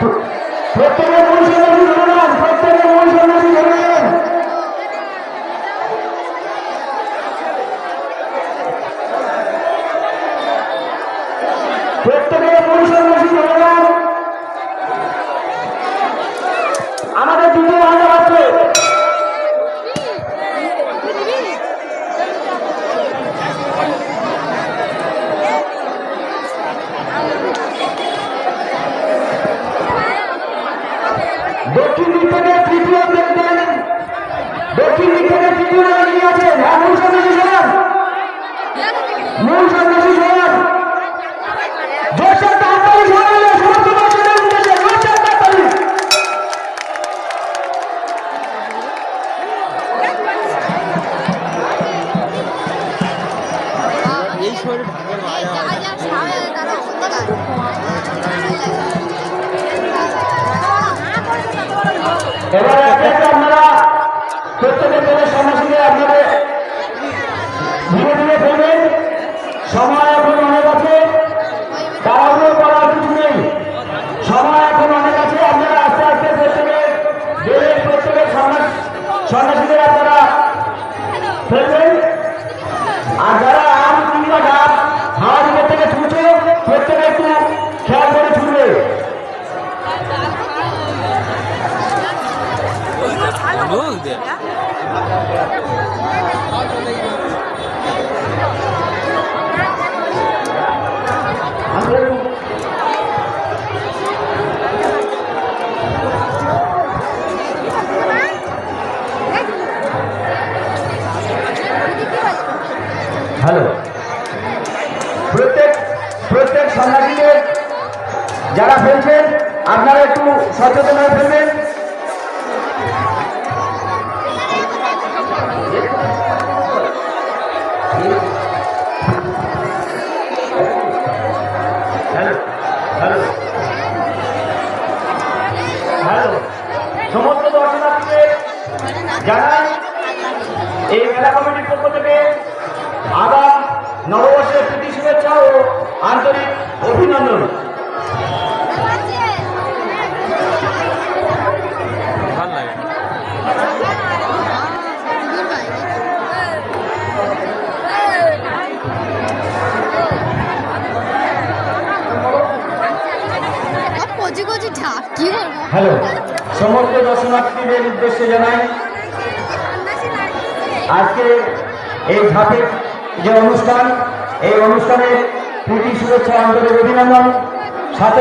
প্রত্যেকের মূল সন্ন্যাসী ধরে নেন, প্রত্যেকের মূল সন্ন্যাসী ধরে নেন। প্রত্যেকের মূল সন্ন্যাসী ধরে নেন। আমাদের দুটো ভালো আছে। দক্ষিণ দিক থেকে তৃতীয় দেখবেন, দক্ষিণ দিক থেকে তৃতীয় এগিয়ে আছেন। হ্যাঁ, মূল সন্ন্যাসী সরান, মূল সন্ন্যাসী সরান। জোরসার তাড়াতাড়ি সরালে সমস্ত দর্শকের উদ্দেশ্যে জোরসার তাড়াতাড়ি। এই শরীর ভাগের এবারে আপনারা প্রত্যেকের দলের সন্ন্যাসীকে আপনাদের ধীরে ধীরে ফেলবেন। সময় এখন অনেক আছে, তাড়াহুড়ো করার কিছু নেই। সময় এখন অনেক আছে। আপনারা আস্তে আস্তে প্রত্যেকের সন্ন্যাসীদের আপনারা ফেলবেন। আর যারা আম কিংবা ডাব হাওয়া দিকের থেকে ছুটছে, প্রত্যেকে একটু খেয়াল করে ছুটবে। হ্যালো, প্রত্যেক সন্ন্যাসীদের যারা ফেলছেন আপনারা একটু সচেতন হয়ে ফেলবেন। হ্যালো হ্যালো হ্যালো, সমস্ত দর্শনার্থীদের জানাই এই মেলা কমিটির পক্ষ থেকে আগাম নববর্ষের প্রীতি শুভেচ্ছা ও আন্তরিক অভিনন্দন। হ্যালো, সমস্ত দর্শনার্থীদের উদ্দেশ্যে জানাই আজকে এই ঝাঁপের যে অনুষ্ঠান, এই অনুষ্ঠানের প্রীতি শুভেচ্ছা আন্তরিক অভিনন্দন।